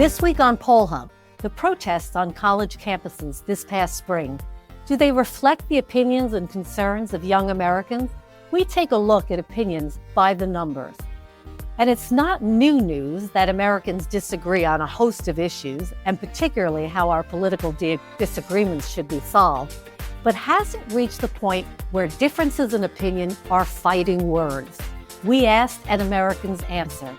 This week on Poll Hub, the protests on college campuses this past spring. Do they reflect the opinions and concerns of young Americans? We take a look at opinions by the numbers. And it's not new news that Americans disagree on a host of issues, and particularly how our political disagreements should be solved. But has it reached the point where differences in opinion are fighting words? We asked and Americans answered.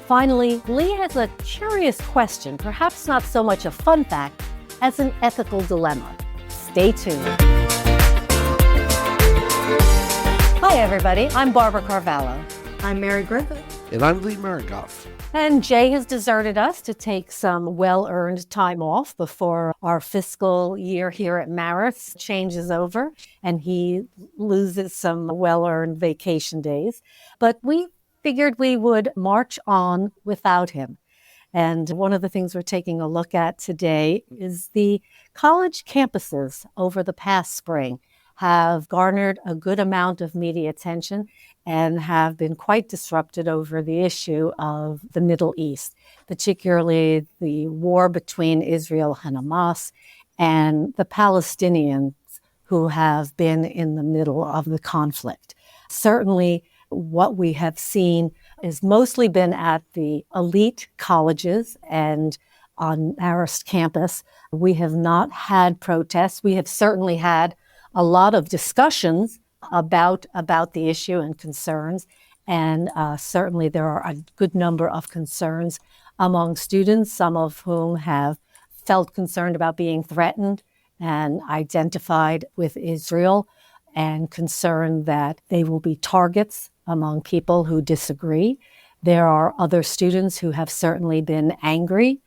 Finally, Lee has a curious question, perhaps not so much a fun fact as an ethical dilemma. Stay tuned. Hi, everybody. I'm Barbara Carvalho. I'm Mary Griffith. And I'm Lee Marigoff. And Jay has deserted us to take some well-earned time off before our fiscal year here at Marist changes over, and he loses some well-earned vacation days. But we figured we would march on without him. And one of the things we're taking a look at today is the college campuses over the past spring have garnered a good amount of media attention and have been quite disrupted over the issue of the Middle East, particularly the war between Israel and Hamas and the Palestinians who have been in the middle of the conflict. Certainly, what we have seen has mostly been at the elite colleges and on Marist campus. We have not had protests. We have certainly had a lot of discussions about the issue and concerns, and certainly there are a good number of concerns among students, some of whom have felt concerned about being threatened and identified with Israel, and concerned that they will be targets among people who disagree. There are other students who have certainly been angry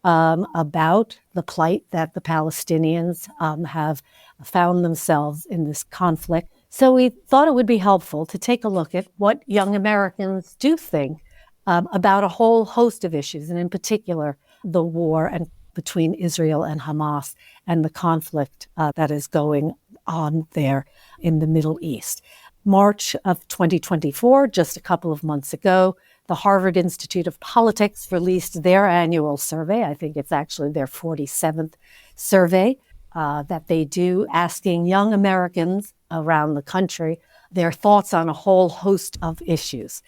about the plight that the Palestinians have found themselves in this conflict. So we thought it would be helpful to take a look at what young Americans do think about a whole host of issues, and in particular, the war between Israel and Hamas and the conflict that is going on there in the Middle East. March of 2024, just a couple of months ago, the Harvard Institute of Politics released their annual survey. I think it's actually their 47th survey that they do, asking young Americans around the country their thoughts on a whole host of issues.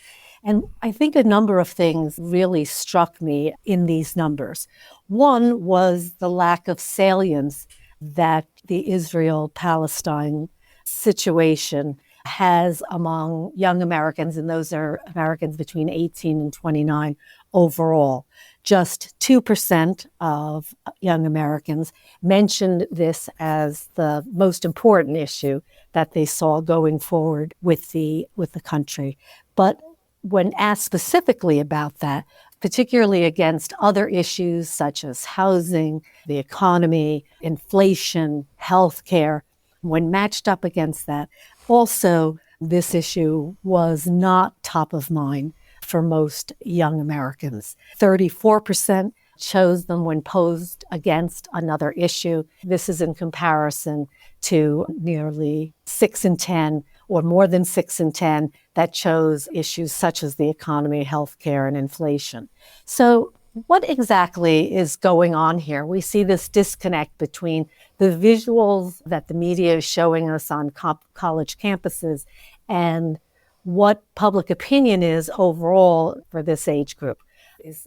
And I think a number of things really struck me in these numbers. One was the lack of salience that the Israel-Palestine situation has among young Americans, and those are Americans between 18 and 29 overall. Just 2% of young Americans mentioned this as the most important issue that they saw going forward with the country. But when asked specifically about that, particularly against other issues such as housing, the economy, inflation, healthcare, when matched up against that, also this issue was not top of mind for most young Americans. 34% chose them when posed against another issue. This is in comparison to nearly 6 in 10, or more than 6 in 10, that chose issues such as the economy, healthcare, and inflation. So what exactly is going on here? We see this disconnect between the visuals that the media is showing us on college campuses and what public opinion is overall for this age group.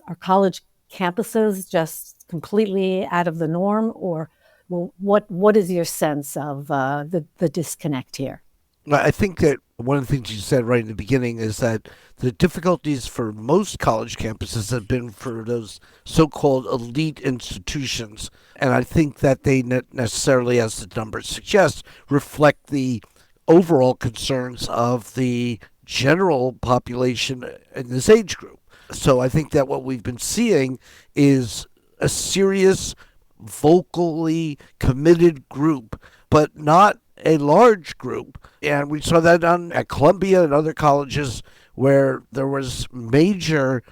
Are college campuses just completely out of the norm, or what is your sense of the disconnect here? I think that one of the things you said right in the beginning is that the difficulties for most college campuses have been for those so-called elite institutions. And I think that they not necessarily, as the numbers suggest, reflect the overall concerns of the general population in this age group. So I think that what we've been seeing is a serious, vocally committed group, but not a large group. And we saw that at Columbia and other colleges where there was major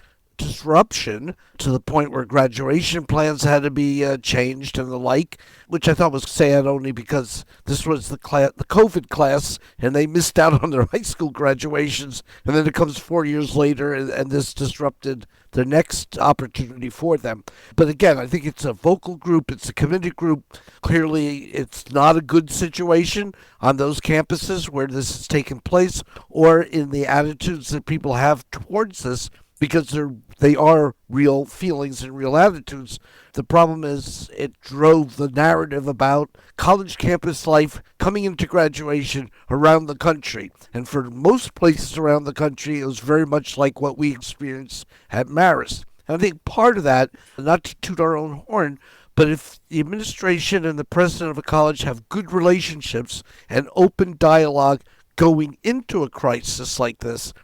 disruption to the point where graduation plans had to be changed and the like, which I thought was sad only because this was the COVID class, and they missed out on their high school graduations, and then it comes 4 years later, and this disrupted the next opportunity for them. But again, I think it's a vocal group, it's a committed group. Clearly, it's not a good situation on those campuses where this has taken place, or in the attitudes that people have towards this, because they are real feelings and real attitudes. The problem is it drove the narrative about college campus life coming into graduation around the country. And for most places around the country, it was very much like what we experienced at Marist. And I think part of that, not to toot our own horn, but if the administration and the president of a college have good relationships and open dialogue going into a crisis like this,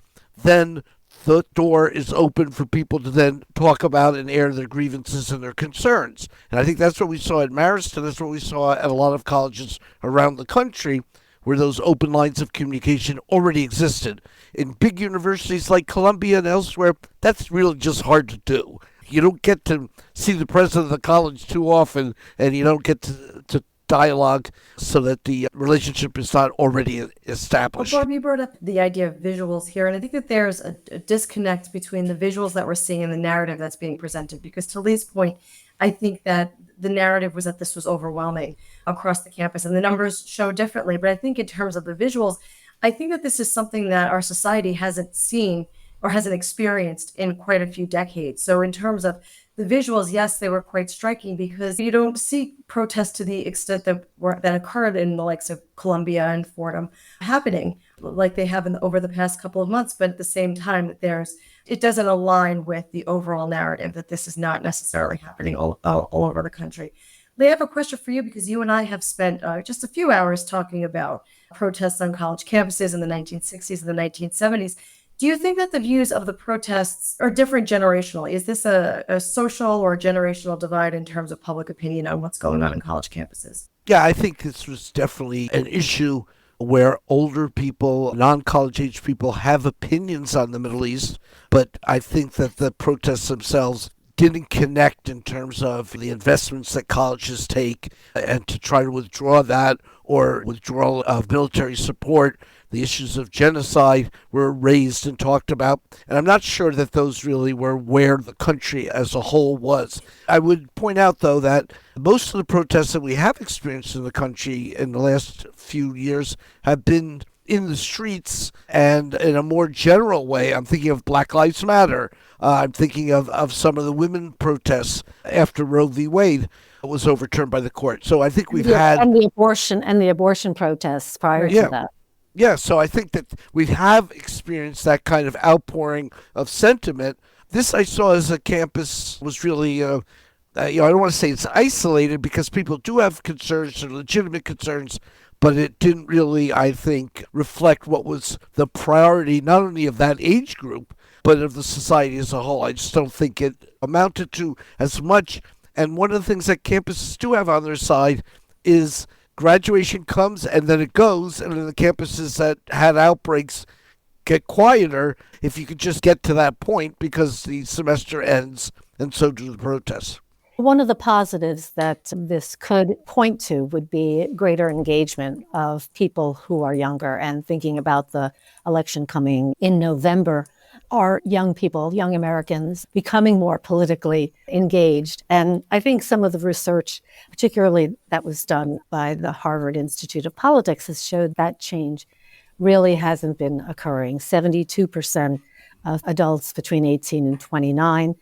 then the door is open for people to then talk about and air their grievances and their concerns. And I think that's what we saw at Marist, and that's what we saw at a lot of colleges around the country, where those open lines of communication already existed. In big universities like Columbia and elsewhere, that's really just hard to do. You don't get to see the president of the college too often, and you don't get to dialogue so that the relationship is not already established. Well, Barb, you brought up the idea of visuals here, and I think that there's a disconnect between the visuals that we're seeing and the narrative that's being presented. Because to Lee's point, I think that the narrative was that this was overwhelming across the campus, and the numbers show differently. But I think in terms of the visuals, I think that this is something that our society hasn't seen or hasn't experienced in quite a few decades. So in terms of the visuals, yes, they were quite striking because you don't see protests to the extent that occurred in the likes of Columbia and Fordham happening like they have over the past couple of months. But at the same time, it doesn't align with the overall narrative that this is not necessarily happening all over the country. Lee, I have a question for you because you and I have spent just a few hours talking about protests on college campuses in the 1960s and the 1970s. Do you think that the views of the protests are different generationally? Is this a social or generational divide in terms of public opinion on what's going on in college campuses? Yeah, I think this was definitely an issue where older people, non-college age people, have opinions on the Middle East, but I think that the protests themselves didn't connect in terms of the investments that colleges take, and to try to withdraw that or withdrawal of military support. The issues of genocide were raised and talked about, and I'm not sure that those really were where the country as a whole was. I would point out, though, that most of the protests that we have experienced in the country in the last few years have been in the streets and in a more general way. I'm thinking of Black Lives Matter. I'm thinking of some of the women protests after Roe v. Wade was overturned by the court. So I think we've had and the abortion protests prior to that. Yeah, so I think that we have experienced that kind of outpouring of sentiment. This I saw as a campus was really, I don't want to say it's isolated because people do have concerns or legitimate concerns, but it didn't really, I think, reflect what was the priority not only of that age group, but of the society as a whole. I just don't think it amounted to as much. And one of the things that campuses do have on their side is graduation comes and then it goes, and then the campuses that had outbreaks get quieter if you could just get to that point because the semester ends, and so do the protests. One of the positives that this could point to would be greater engagement of people who are younger, and thinking about the election coming in November. Are young people, young Americans, becoming more politically engaged? And I think some of the research, particularly that was done by the Harvard Institute of Politics, has showed that change really hasn't been occurring. 72% of adults between 18 and 29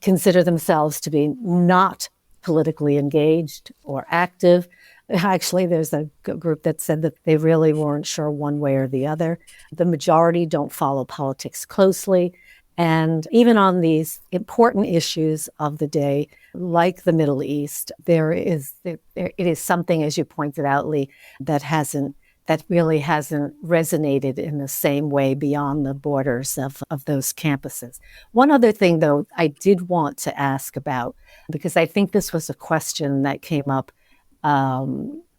consider themselves to be not politically engaged or active. Actually, there's a group that said that they really weren't sure one way or the other. The majority don't follow politics closely. And even on these important issues of the day, like the Middle East, it is something, as you pointed out, Lee, that really hasn't resonated in the same way beyond the borders of those campuses. One other thing, though, I did want to ask about, because I think this was a question that came up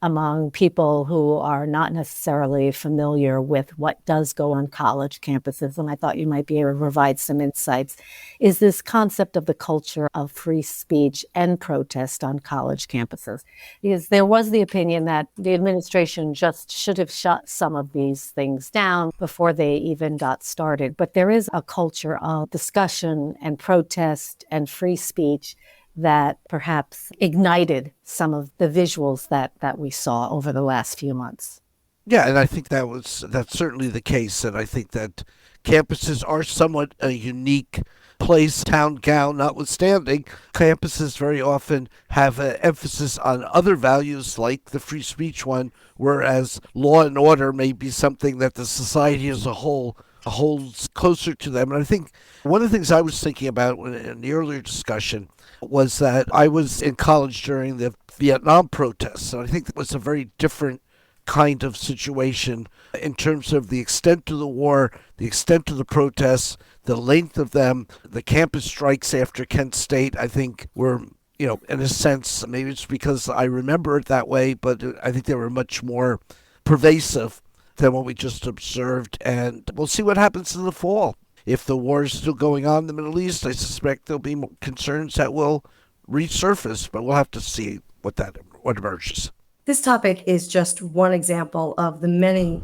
among people who are not necessarily familiar with what does go on college campuses, and I thought you might be able to provide some insights, is this concept of the culture of free speech and protest on college campuses. Because there was the opinion that the administration just should have shut some of these things down before they even got started. But there is a culture of discussion and protest and free speech that perhaps ignited some of the visuals that we saw over the last few months. Yeah, and I think that's certainly the case, and I think that campuses are somewhat a unique place, town gown notwithstanding. Campuses very often have an emphasis on other values like the free speech one, whereas law and order may be something that the society as a whole holds closer to them. And I think one of the things I was thinking about in the earlier discussion was that I was in college during the Vietnam protests, and I think that was a very different kind of situation in terms of the extent of the war, the extent of the protests, the length of them. The campus strikes after Kent State, I think, were, in a sense, maybe it's because I remember it that way, but I think they were much more pervasive than what we just observed. And we'll see what happens in the fall. If the war is still going on in the Middle East, I suspect there'll be more concerns that will resurface, but we'll have to see what emerges. This topic is just one example of the many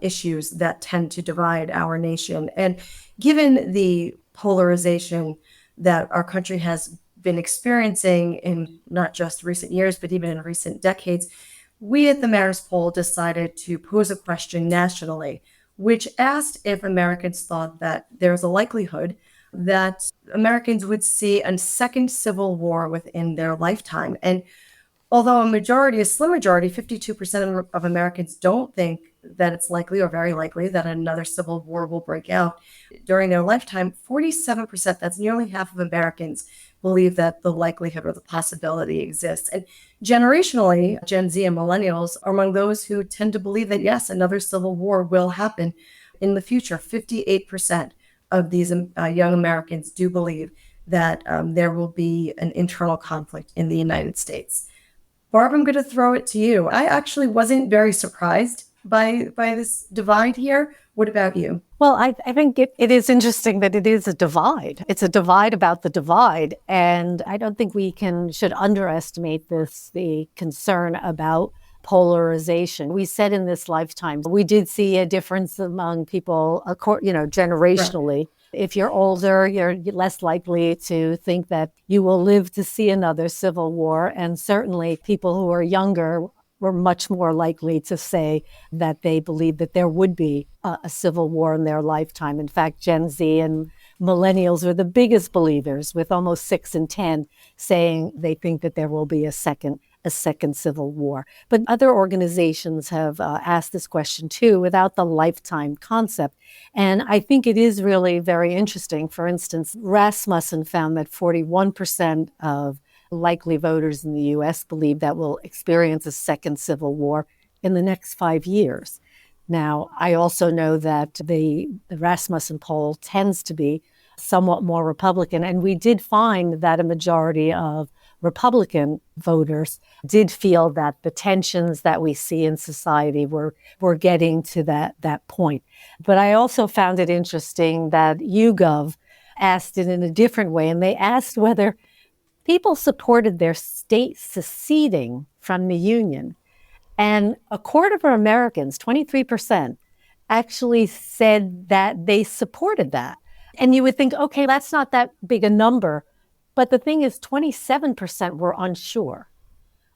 issues that tend to divide our nation. And given the polarization that our country has been experiencing in not just recent years, but even in recent decades, we at the Marist Poll decided to pose a question nationally, which asked if Americans thought that there's a likelihood that Americans would see a second civil war within their lifetime. And although a slim majority, 52% of Americans don't think that it's likely or very likely that another civil war will break out during their lifetime, 47%, that's nearly half of Americans, believe that the likelihood or the possibility exists. And generationally, Gen Z and millennials are among those who tend to believe that, yes, another civil war will happen in the future. 58% of these young Americans do believe that there will be an internal conflict in the United States. Barb, I'm going to throw it to you. I actually wasn't very surprised by this divide here. What about you? Well, I think it is interesting that it is a divide. It's a divide about the divide. And I don't think we should underestimate the concern about polarization. We said in this lifetime, we did see a difference among people, generationally. Right. If you're older, you're less likely to think that you will live to see another civil war. And certainly people who are younger were much more likely to say that they believe that there would be a civil war in their lifetime. In fact, Gen Z and millennials are the biggest believers, with almost 6 in 10 saying they think that there will be a second civil war. But other organizations have asked this question too, without the lifetime concept. And I think it is really very interesting. For instance, Rasmussen found that 41% of likely voters in the U.S. believe that we'll experience a second civil war in the next 5 years. Now, I also know that the Rasmussen poll tends to be somewhat more Republican, and we did find that a majority of Republican voters did feel that the tensions that we see in society were getting to that point. But I also found it interesting that YouGov asked it in a different way, and they asked whether people supported their state seceding from the Union. And a quarter of Americans, 23%, actually said that they supported that. And you would think, okay, that's not that big a number. But the thing is, 27% were unsure.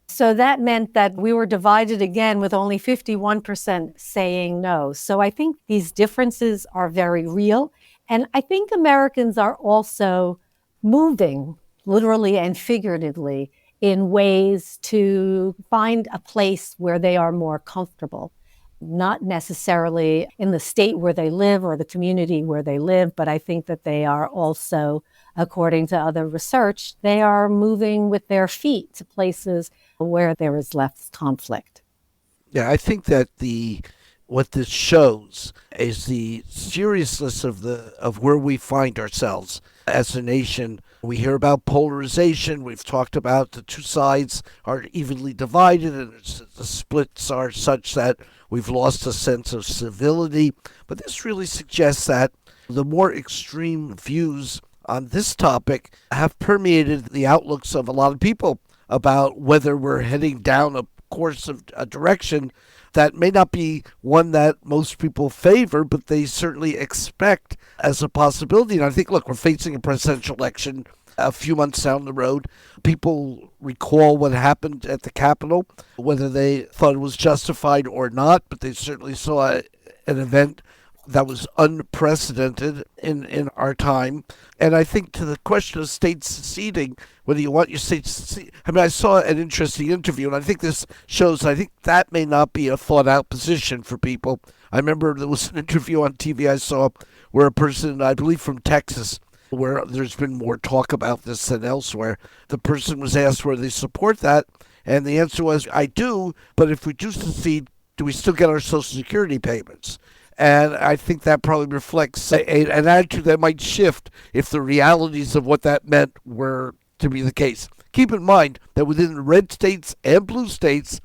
So that meant that we were divided again with only 51% saying no. So I think these differences are very real. And I think Americans are also moving, literally and figuratively, in ways to find a place where they are more comfortable. Not necessarily in the state where they live or the community where they live, but I think that they are also, according to other research, they are moving with their feet to places where there is less conflict. Yeah, I think that what this shows is the seriousness of where we find ourselves as a nation. We hear about polarization. We've talked about the two sides are evenly divided, and the splits are such that we've lost a sense of civility. But this really suggests that the more extreme views on this topic have permeated the outlooks of a lot of people about whether we're heading down a course of a direction that may not be one that most people favor, but they certainly expect as a possibility. And I think, look, we're facing a presidential election a few months down the road. People recall what happened at the Capitol, whether they thought it was justified or not, but they certainly saw an event that was unprecedented in our time. And I think to the question of states seceding, whether you want your state to secede, I mean, I saw an interesting interview, and I think this shows, I think that may not be a thought out position for people. I remember there was an interview on TV I saw where a person, I believe from Texas, where there's been more talk about this than elsewhere, the person was asked whether they support that, and the answer was, I do, but if we do secede, do we still get our Social Security payments? And I think that probably reflects an attitude that might shift if the realities of what that meant were to be the case. Keep in mind that within the red states and blue states,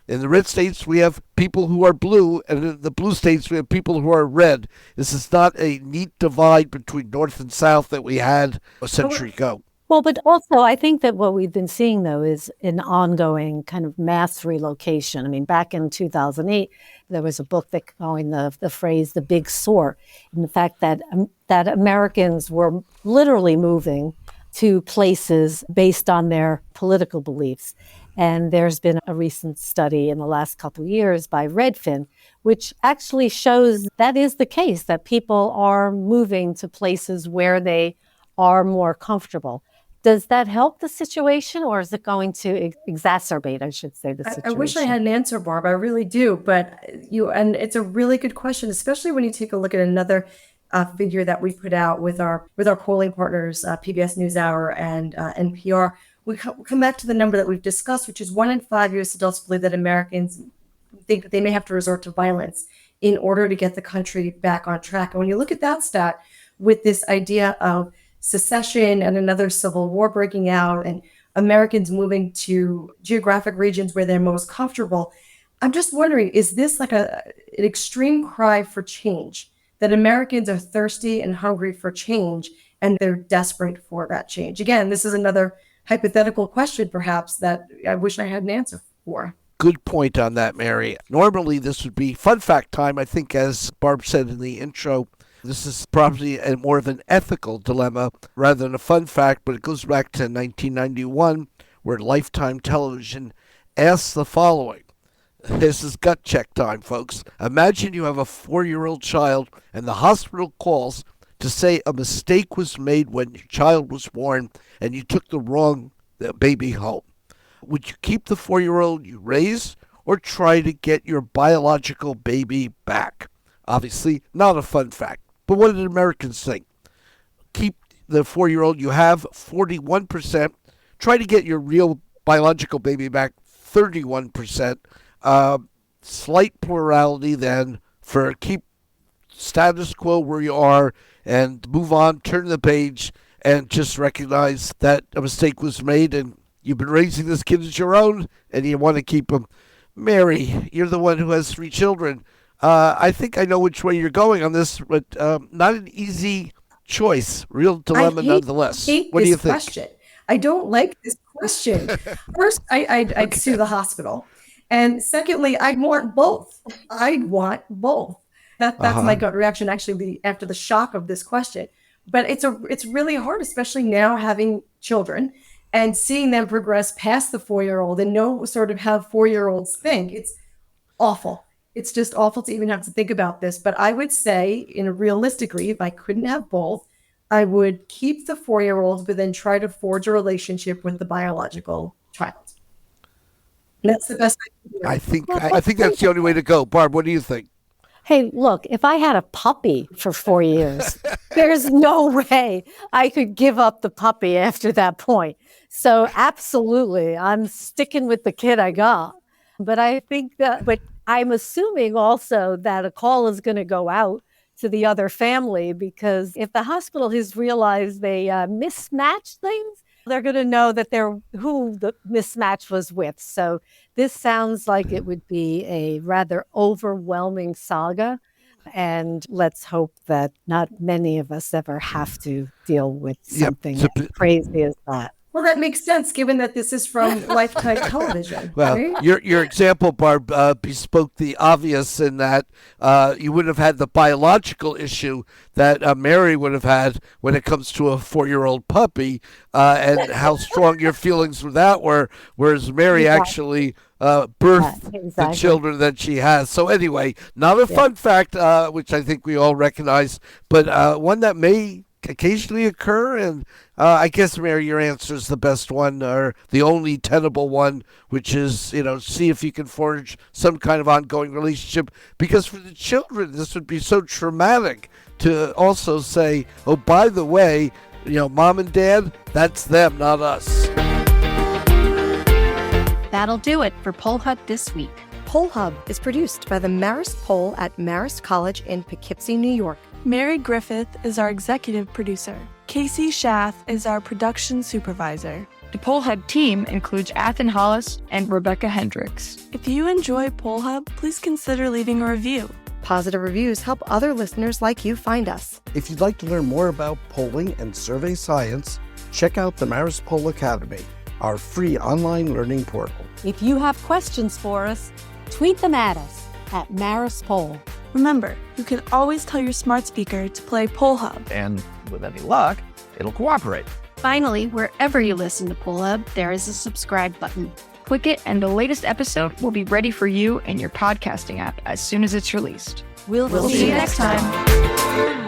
in the red states we have people who are blue, and in the blue states we have people who are red. This is not a neat divide between North and South that we had a century ago. Well, but also I think that what we've been seeing, though, is an ongoing kind of mass relocation. I mean, back in 2008, there was a book that coined the phrase "the big sort," and the fact that that Americans were literally moving to places based on their political beliefs. And there's been a recent study in the last couple of years by Redfin, which actually shows that is the case, that people are moving to places where they are more comfortable. Does that help the situation, or is it going to exacerbate, I should say, the situation? I wish I had an answer, Barb. I really do. But and it's a really good question, especially when you take a look at another figure that we put out with our polling partners, PBS NewsHour and NPR. We come back to the number that we've discussed, which is 1 in 5 U.S. adults believe that Americans think that they may have to resort to violence in order to get the country back on track. And when you look at that stat with this idea of secession and another civil war breaking out and Americans moving to geographic regions where they're most comfortable, I'm just wondering, is this like an extreme cry for change, that Americans are thirsty and hungry for change and they're desperate for that change? Again, this is another hypothetical question perhaps that I wish I had an answer for. Good point on that, Mary. Normally this would be fun fact time. I think, as Barb said in the intro, this is probably more of an ethical dilemma rather than a fun fact, but it goes back to 1991, where Lifetime Television asked the following. This is gut check time, folks. Imagine you have a 4-year-old child and the hospital calls to say a mistake was made when your child was born and you took the wrong baby home. Would you keep the 4-year-old you raised or try to get your biological baby back? Obviously, not a fun fact. But what did Americans think? Keep the 4-year-old you have, 41%. Try to get your real biological baby back, 31%. Slight plurality then for keep status quo where you are and move on, turn the page, and just recognize that a mistake was made and you've been raising this kid as your own and you want to keep him. Mary, you're the one who has 3 children. I think I know which way you're going on this, but not an easy choice. Real dilemma nonetheless. What do you think? Question. I don't like this question. First, I'd sue the hospital. And secondly, I'd want both. I'd want both. That's my gut reaction, actually, after the shock of this question. But it's really hard, especially now having children and seeing them progress past the 4-year-old and know sort of how 4-year-olds think. It's awful. It's just awful to even have to think about this. But I would say, realistically, if I couldn't have both, I would keep the 4-year-old, but then try to forge a relationship with the biological child. And that's the best I can do. I think that's the only way to go. Barb, what do you think? Hey, look, if I had a puppy for 4 years, there's no way I could give up the puppy after that point. So absolutely, I'm sticking with the kid I got. But I think but I'm assuming also that a call is going to go out to the other family, because if the hospital has realized they mismatched things, they're going to know that they're who the mismatch was with. So this sounds like it would be a rather overwhelming saga. And let's hope that not many of us ever have to deal with something as crazy as that. Well, that makes sense, given that this is from Lifetime Television. Well, right? your example, Barb, bespoke the obvious in that you would have had the biological issue that Mary would have had when it comes to a 4-year-old puppy, and how strong your feelings with that were, whereas Mary actually birthed the children that she has. So anyway, not a fun fact, which I think we all recognize, but one that may occasionally occur, and I guess, Mary, your answer is the best one, or the only tenable one, which is, see if you can forge some kind of ongoing relationship, because for the children, this would be so traumatic to also say, oh, by the way, mom and dad, that's them, not us. That'll do it for Poll Hub this week. Poll Hub is produced by the Marist Poll at Marist College in Poughkeepsie, New York. Mary Griffith is our executive producer. Casey Schaff is our production supervisor. The Poll Hub team includes Athen Hollis and Rebecca Hendricks. If you enjoy Poll Hub, please consider leaving a review. Positive reviews help other listeners like you find us. If you'd like to learn more about polling and survey science, check out the Marist Poll Academy, our free online learning portal. If you have questions for us, tweet them at us at Marist Poll. Remember, you can always tell your smart speaker to play Poll Hub. And with any luck, it'll cooperate. Finally, wherever you listen to Poll Hub, there is a subscribe button. Click it and the latest episode will be ready for you in your podcasting app as soon as it's released. We'll See you next time.